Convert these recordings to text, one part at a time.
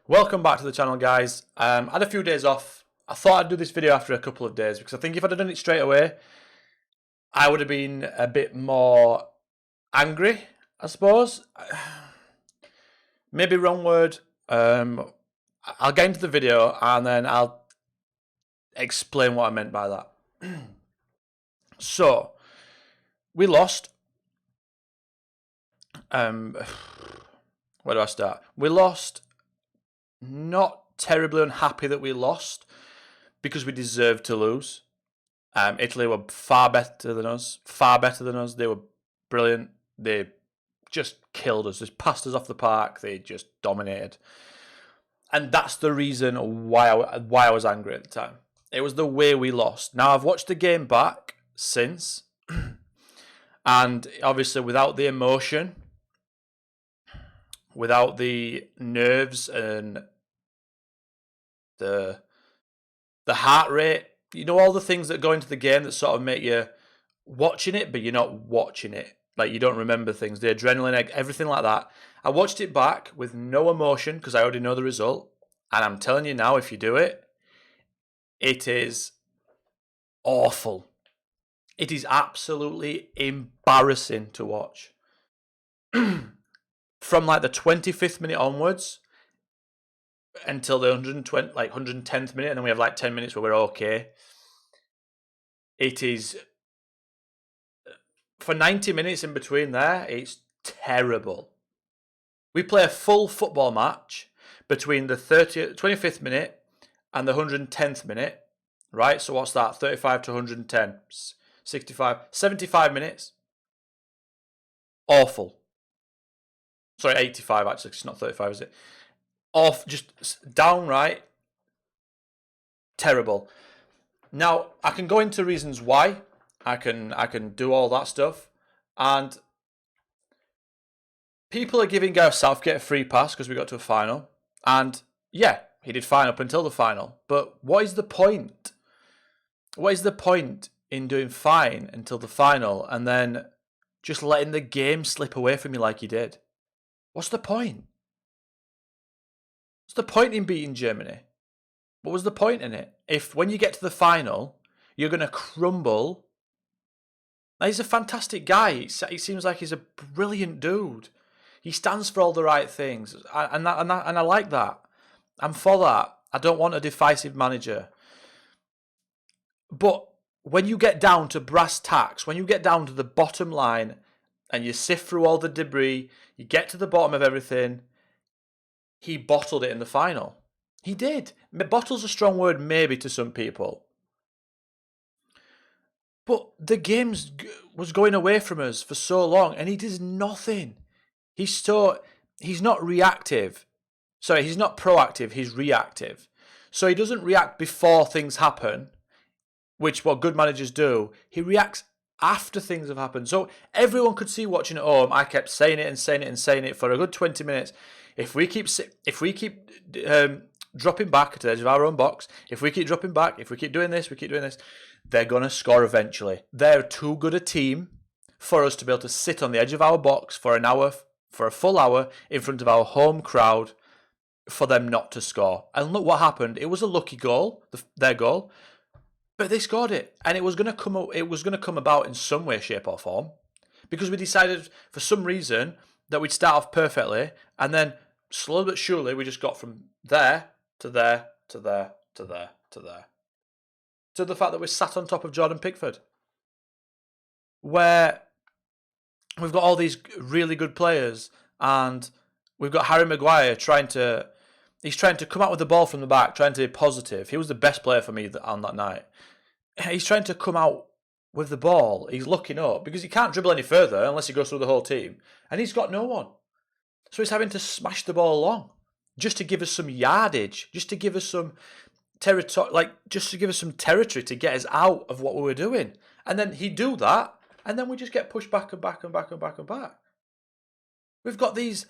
Welcome back to the channel, guys. I had a few days off. I thought I'd do this video after a couple of days because I think if I'd have done it straight away, I would have been a bit more angry, I suppose. Maybe wrong word. I'll get into the video and then I'll explain what I meant by that. So, we lost. Where do I start? We lost. Not terribly unhappy that we lost because we deserved to lose. Italy were far better than us. They were brilliant. They just killed us. Just passed us off the park. They just dominated. And that's the reason why I was angry at the time. It was the way we lost. Now, I've watched the game back since. And obviously, without the emotion, without the nerves and the heart rate, you know, all the things that go into the game that sort of make you watching it, but you're not watching it. Like, you don't remember things, the adrenaline, everything like that. I watched it back with no emotion because I already know the result. And I'm telling you now, if you do it, it is awful. It is absolutely embarrassing to watch. From like the 25th minute onwards until the 110th minute, and then we have like 10 minutes where we're okay. It is, for 90 minutes in between there, it's terrible. We play a full football match between the 25th minute and the 110th minute, right? So what's that? 35 to 110, 65, 75 minutes. Awful. Sorry, 85 actually, it's not 35, is it? Just downright terrible. Now, I can go into reasons why. I can do all that stuff. And people are giving Gareth Southgate a free pass because we got to a final. And yeah, he did fine up until the final. But what is the point? What is the point in doing fine until the final and then just letting the game slip away from you like he did? What's the point? What's the point in beating Germany? What was the point in it? If when you get to the final, you're going to crumble. Now, he's a fantastic guy. He seems like he's a brilliant dude. He stands for all the right things, and I like that. I'm for that. I don't want a divisive manager. But when you get down to brass tacks, when you get down to the bottom line, and you sift through all the debris, you get to the bottom of everything, he bottled it in the final. He did. Bottle's a strong word maybe to some people. But the game was going away from us for so long and he does nothing. He's not reactive. Sorry, he's not proactive, he's reactive. So he doesn't react before things happen, which what good managers do. He reacts after things have happened. So everyone could see watching at home, I kept saying it and saying it and saying it for a good 20 minutes. If we keep dropping back to the edge of our own box, if we keep dropping back, if we keep doing this, they're going to score eventually. They're too good a team for us to be able to sit on the edge of our box for an hour, for a full hour in front of our home crowd for them not to score. And look what happened. It was a lucky goal, their goal, but they scored it. And it was going to come about in some way, shape or form because we decided for some reason that we'd start off perfectly and then slowly but surely we just got from there to there to there to there to there to the fact that we're sat on top of Jordan Pickford, where we've got all these really good players and we've got Harry Maguire trying to come out with the ball from the back, trying to be positive. He was the best player for me on that night. He's trying to come out with the ball. He's looking up because he can't dribble any further unless he goes through the whole team. And he's got no one. So he's having to smash the ball along just to give us some yardage, just to give us some territory, to get us out of what we were doing. And then he'd do that, and then we just get pushed back and back and back and back and back. We've got these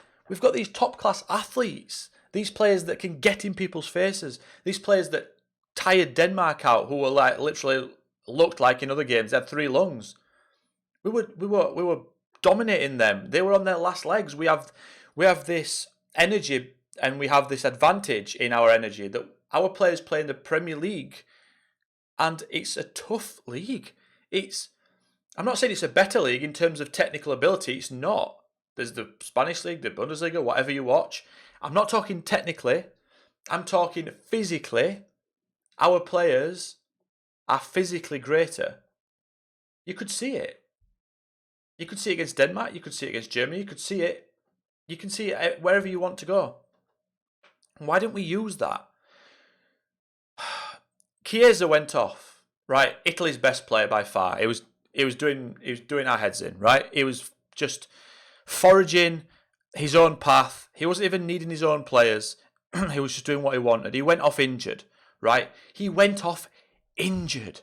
top class athletes, these players that can get in people's faces, these players that tired Denmark out, who were like literally looked like in other games they had 3 lungs. We were dominating them. They were on their last legs. We have this energy and we have this advantage in our energy that our players play in the Premier League, and it's a tough league. I'm not saying it's a better league in terms of technical ability. It's not. There's the Spanish league, the Bundesliga, whatever you watch. I'm not talking technically. I'm talking physically. Our players are physically greater. You could see it. You could see it against Denmark. You could see it against Germany. You could see it. You can see it wherever you want to go. Why didn't we use that? Chiesa went off. Right, Italy's best player by far. He was doing our heads in. Right, he was just foraging his own path. He wasn't even needing his own players. He was just doing what he wanted. He went off injured. Right, he went off injured.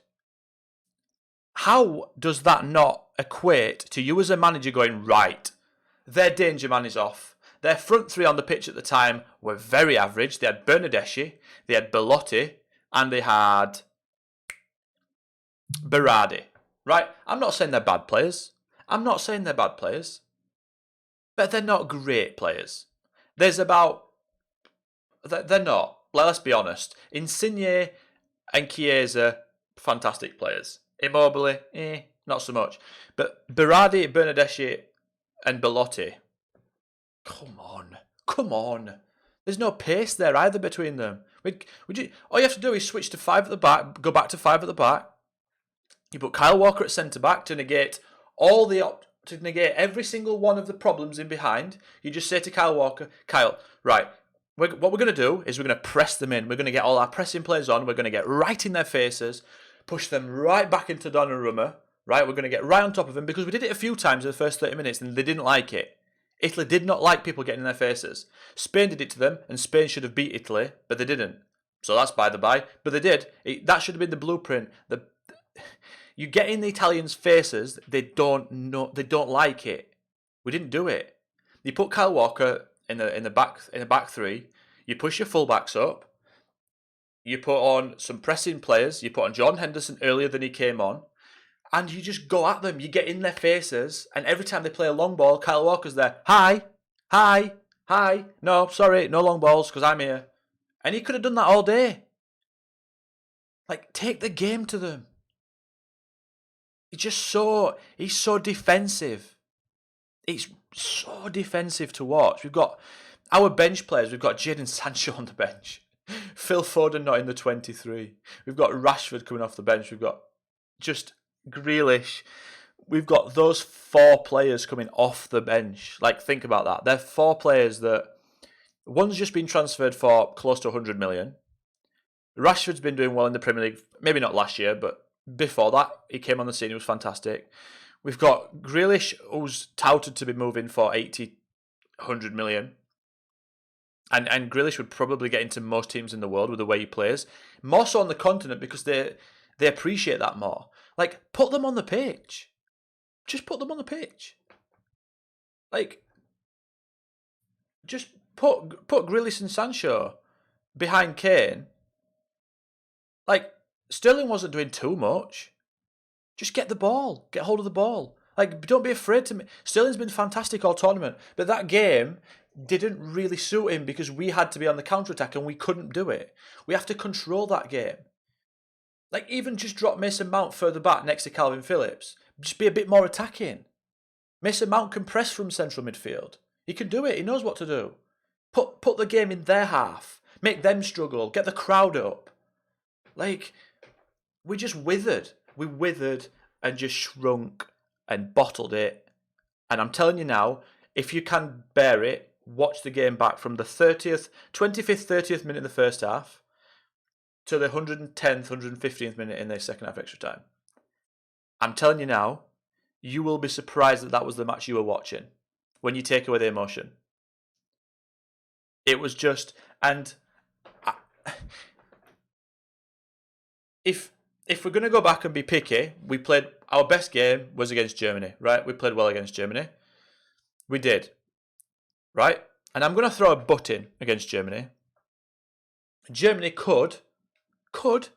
How does that not equate to you as a manager going, right, their danger man is off. Their front three on the pitch at the time were very average. They had Bernardeschi, they had Belotti, and they had Berardi. Right? I'm not saying they're bad players. But they're not great players. They're not. Let's be honest. Insigne and Chiesa, fantastic players. Immobile, not so much. But Berardi, Bernardeschi, and Belotti, come on. There's no pace there either between them. All you have to do is switch to 5 at the back, go back to 5 at the back. You put Kyle Walker at centre back to negate every single one of the problems in behind. You just say to Kyle Walker, Kyle, right, what we're going to do is we're going to press them in. We're going to get all our pressing players on. We're going to get right in their faces, push them right back into Donnarumma. Right, we're going to get right on top of them because we did it a few times in the first 30 minutes and they didn't like it. Italy did not like people getting in their faces. Spain did it to them, and Spain should have beat Italy, but they didn't. So that's by the by. But they did. That should have been the blueprint. You get in the Italians' faces, they don't like it. We didn't do it. You put Kyle Walker in the back three. You push your fullbacks up. You put on some pressing players. You put on Jordan Henderson earlier than he came on. And you just go at them. You get in their faces. And every time they play a long ball, Kyle Walker's there. Hi. No, sorry, no long balls because I'm here. And he could have done that all day. Like, take the game to them. He's so defensive. It's so defensive to watch. We've got our bench players. We've got Jadon Sancho on the bench. Phil Foden not in the 23. We've got Rashford coming off the bench. We've got just Grealish. We've got those 4 players coming off the bench. Like, think about that. They're 4 players that one's just been transferred for close to 100 million. Rashford's been doing well in the Premier League. Maybe not last year, but before that, he came on the scene. He was fantastic. We've got Grealish, who's touted to be moving for 80, 100 million. And Grealish would probably get into most teams in the world with the way he plays. More so on the continent because they appreciate that more. Like, put them on the pitch. Just put them on the pitch. Like, just put Grealish and Sancho behind Kane. Like, Sterling wasn't doing too much. Just get the ball. Get hold of the ball. Like, don't be afraid to... Sterling's been fantastic all tournament. But that game didn't really suit him because we had to be on the counter-attack and we couldn't do it. We have to control that game. Like, even just drop Mason Mount further back next to Calvin Phillips. Just be a bit more attacking. Mason Mount can press from central midfield. He can do it. He knows what to do. Put the game in their half. Make them struggle. Get the crowd up. Like, we just withered. We withered and just shrunk and bottled it. And I'm telling you now, if you can bear it, watch the game back from the 25th, 30th minute in the first half to the 110th, 115th minute in the second half extra time. I'm telling you now, you will be surprised that was the match you were watching when you take away the emotion. It was just, and if we're going to go back and be picky, we played, our best game was against Germany, right? We played well against Germany. We did, right? And I'm going to throw a butt in against Germany. Germany could,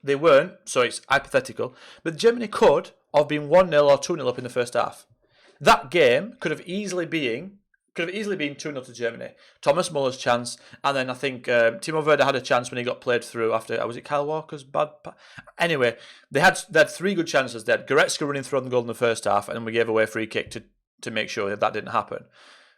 they weren't, so it's hypothetical, but Germany could have been 1-0 or 2-0 up in the first half. That game could have easily been Could have easily been 2-0 to Germany. Thomas Muller's chance, and then I think Timo Werner had a chance when he got played through after, was it Kyle Walker's bad anyway, they had 3 good chances. They had Goretzka running through on the goal in the first half, and then we gave away a free kick to make sure that didn't happen.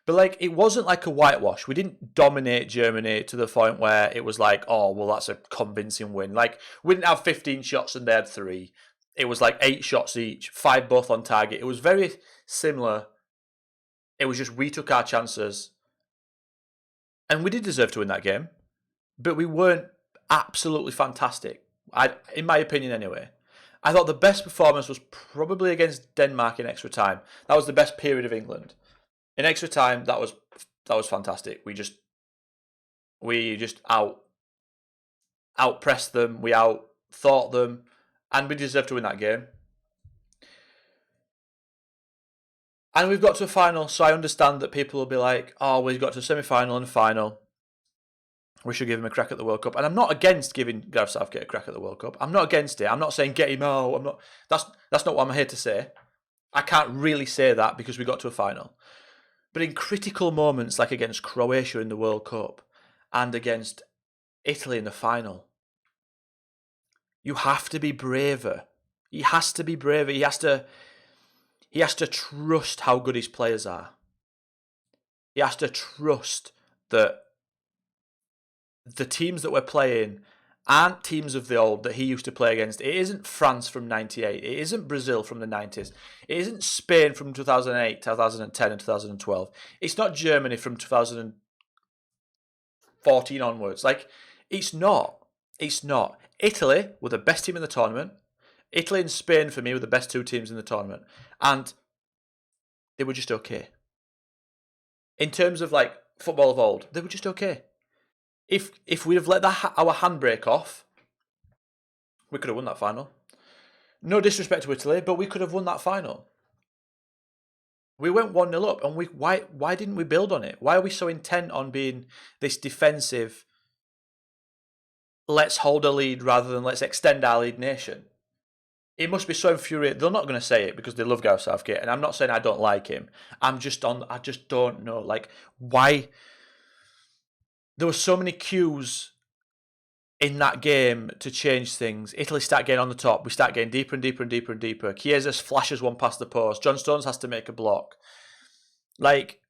But like, it wasn't like a whitewash. We didn't dominate Germany to the point where it was like, oh, well, that's a convincing win. Like, we didn't have 15 shots and they had 3. It was like 8 shots each, 5 both on target. It was very similar. It was just we took our chances. And we did deserve to win that game. But we weren't absolutely fantastic. In my opinion, anyway. I thought the best performance was probably against Denmark in extra time. That was the best period of England. In extra time, that was fantastic. We just outpressed them. We outthought them. And we deserved to win that game. And we've got to a final, so I understand that people will be like, oh, we've got to a semi-final and a final. We should give him a crack at the World Cup. And I'm not against giving Gareth Southgate a crack at the World Cup. I'm not against it. I'm not saying get him out. I'm not. That's not what I'm here to say. I can't really say that because we got to a final. But in critical moments, like against Croatia in the World Cup and against Italy in the final, you have to be braver. He has to be braver. He has to trust how good his players are. He has to trust that the teams that we're playing aren't teams of the old that he used to play against. It isn't France from 98. It isn't Brazil from the 90s. It isn't Spain from 2008, 2010 and 2012. It's not Germany from 2014 onwards. Like, it's not. It's not. Italy were the best team in the tournament. Italy and Spain, for me, were the best 2 teams in the tournament. And they were just okay. In terms of, like, football of old, they were just okay. If we'd have let our handbrake off, we could have won that final. No disrespect to Italy, but we could have won that final. We went 1-0 up, and why didn't we build on it? Why are we so intent on being this defensive, let's hold a lead rather than let's extend our lead nation? It must be so infuriating. They're not going to say it because they love Gareth Southgate, and I'm not saying I don't like him. I just don't know. Like, why? There were so many cues in that game to change things. Italy start getting on the top. We start getting deeper and deeper and deeper and deeper. Chiesa flashes one past the post. John Stones has to make a block. Like,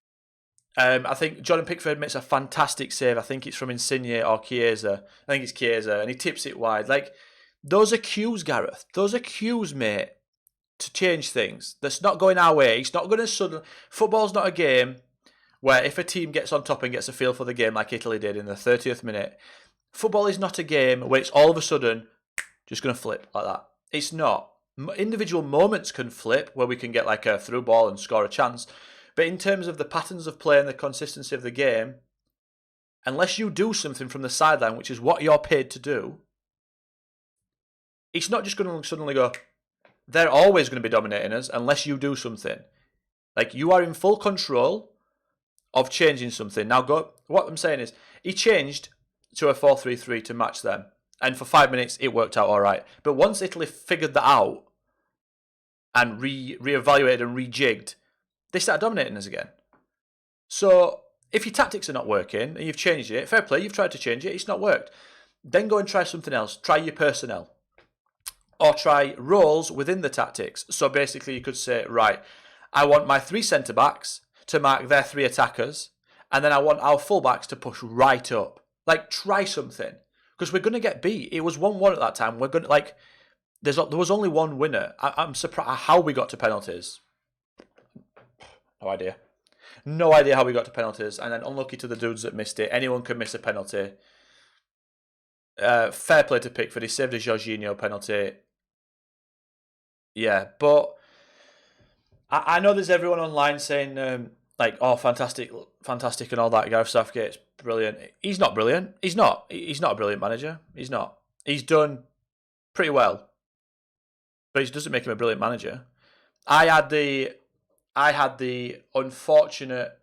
I think Jordan Pickford makes a fantastic save. I think it's from Insigne or Chiesa. I think it's Chiesa, and he tips it wide. Like, those are cues, Gareth. Those are cues, mate, to change things. That's not going our way. It's not going to suddenly... Football's not a game where if a team gets on top and gets a feel for the game like Italy did in the 30th minute, football is not a game where it's all of a sudden just going to flip like that. It's not. Individual moments can flip where we can get like a through ball and score a chance. But in terms of the patterns of play and the consistency of the game, unless you do something from the sideline, which is what you're paid to do, it's not just going to suddenly go, they're always going to be dominating us unless you do something. Like, you are in full control of changing something. Now, what I'm saying is, he changed to a 4-3-3 to match them. And for 5 minutes, it worked out all right. But once Italy figured that out and re-evaluated and rejigged, they started dominating us again. So, if your tactics are not working and you've changed it, fair play, you've tried to change it, it's not worked. Then go and try something else. Try your personnel. Or try roles within the tactics. So basically, you could say, right, I want my 3 centre-backs to mark their 3 attackers, and then I want our full-backs to push right up. Like, try something. Because we're going to get beat. It was 1-1 at that time. We're going to, like, there was only one winner. I'm surprised how we got to penalties. No idea. No idea how we got to penalties. And then unlucky to the dudes that missed it. Anyone can miss a penalty. Fair play to Pickford. He saved a Jorginho penalty. Yeah, but I know there's everyone online saying, like, oh, fantastic and all that. Gareth Southgate's brilliant. He's not brilliant. He's not a brilliant manager. He's not. He's done pretty well. But it doesn't make him a brilliant manager. I had the unfortunate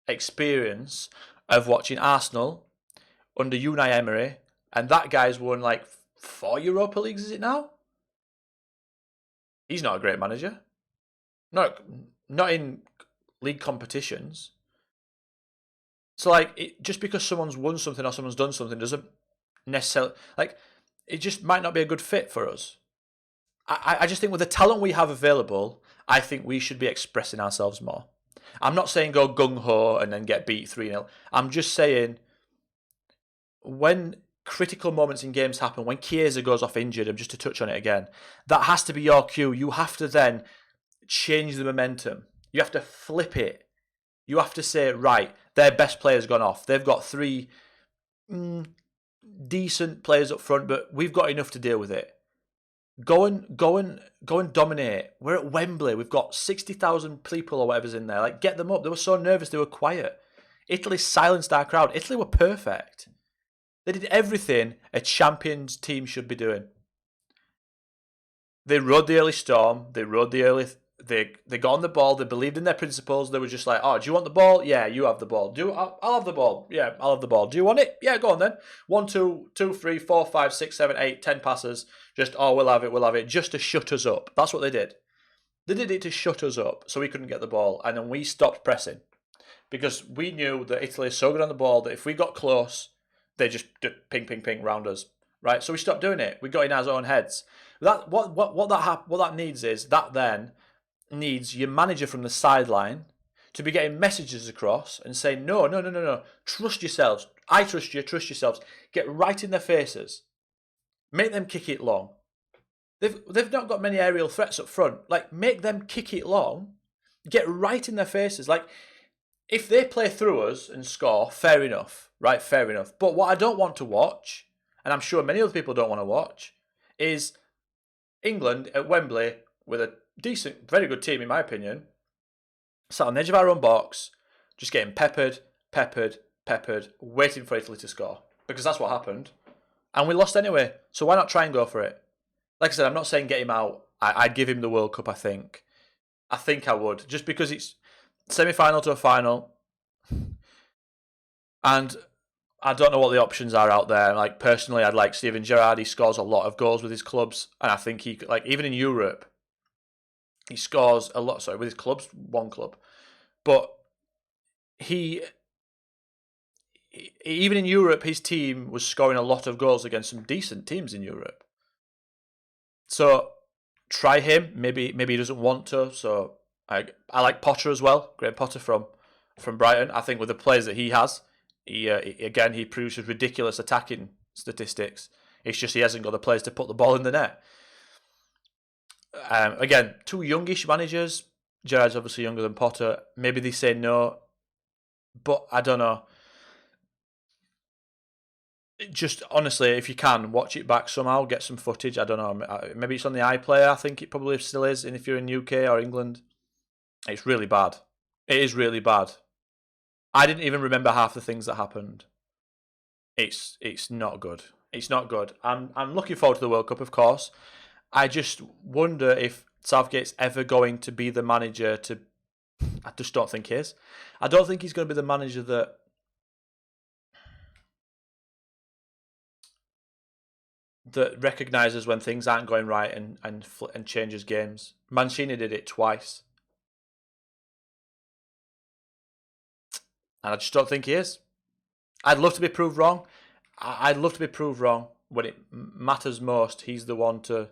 experience of watching Arsenal under Unai Emery, and that guy's won like 4 Europa Leagues, is it now? He's not a great manager. Not in league competitions. So like, just because someone's won something or someone's done something doesn't necessarily like. It just might not be a good fit for us. I just think with the talent we have available, I think we should be expressing ourselves more. I'm not saying go gung ho and then get beat 3-0. I'm just saying when critical moments in games happen, when Chiesa goes off injured, and just to touch on it again, that has to be your cue. You have to then change the momentum. You have to flip it. You have to say, right, their best player's gone off. They've got three decent players up front, but we've got enough to deal with it. Go and dominate. We're at Wembley. We've got 60,000 people or whatever's in there. Like, get them up. They were so nervous. They were quiet. Italy silenced our crowd. Italy were perfect. They did everything a champions team should be doing. They rode the early storm. They rode the early. They got on the ball. They believed in their principles. They were just like, oh, do you want the ball? Yeah, you have the ball. I'll have the ball. Yeah, I'll have the ball. Do you want it? Yeah, go on then. 1, 2, 2, 3, 4, 5, 6, 7, 8, 10 passes. Just, oh, we'll have it, just to shut us up. That's what they did. They did it to shut us up so we couldn't get the ball. And then we stopped pressing because we knew that Italy is so good on the ball that if we got close, they just ping, ping, ping round us. Right? So we stopped doing it. We got in our own heads. What that needs is that then needs your manager from the sideline to be getting messages across and saying, no. Trust yourselves. I trust you. Trust yourselves. Get right in their faces. Make them kick it long. They've not got many aerial threats up front. Like, make them kick it long. Get right in their faces. Like, if they play through us and score, fair enough. Right, fair enough. But what I don't want to watch, and I'm sure many other people don't want to watch, is England at Wembley with a decent, very good team in my opinion, sat on the edge of our own box, just getting peppered, waiting for Italy to score. Because that's what happened. And we lost anyway. So why not try and go for it? Like I said, I'm not saying get him out. I'd give him the World Cup, I think. I think I would. Just because it's semi-final to a final. And I don't know what the options are out there. Like, personally, I'd like Steven Gerrard. He scores a lot of goals with his clubs. And I think he, like, even in Europe, he scores a lot. Sorry, with his clubs, one club. But even in Europe, his team was scoring a lot of goals against some decent teams in Europe. So try him. Maybe he doesn't want to. So I like Potter as well. Graham Potter from Brighton. I think with the players that he has, he produces ridiculous attacking statistics. It's just he hasn't got the players to put the ball in the net. Again, two youngish managers. Gerrard's obviously younger than Potter. Maybe they say no, but I don't know. Just honestly, if you can, watch it back somehow, get some footage. I don't know. Maybe it's on the iPlayer. I think it probably still is. And if you're in UK or England, it's really bad. It is really bad. I didn't even remember half the things that happened. It's not good. It's not good. I'm looking forward to the World Cup, of course. I just wonder if Southgate's ever going to be the manager to. I just don't think he is. I don't think he's going to be the manager that recognises when things aren't going right and changes games. Mancini did it twice. And I just don't think he is. I'd love to be proved wrong. I'd love to be proved wrong when it matters most. He's the one to.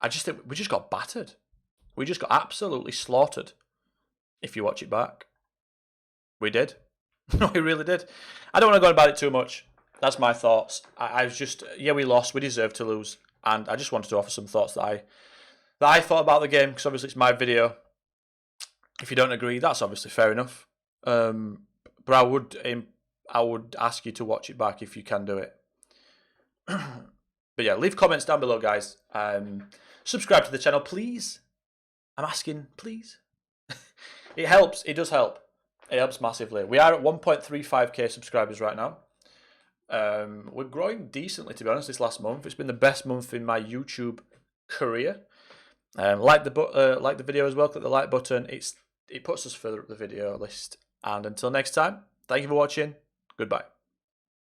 I just think we just got battered. We just got absolutely slaughtered. If you watch it back, we did. No, we really did. I don't want to go about it too much. That's my thoughts. I was just, we lost. We deserved to lose, and I just wanted to offer some thoughts that I thought about the game because obviously it's my video. If you don't agree, that's obviously fair enough. But I would ask you to watch it back if you can do it. But yeah, leave comments down below, guys. Subscribe to the channel, please. I'm asking, please. It helps. It does help. It helps massively. We are at 1.35k subscribers right now. We're growing decently, to be honest, this last month. It's been the best month in my YouTube career. Like the video as well. Click the like button. It puts us further up the video list. And until next time, thank you for watching. Goodbye.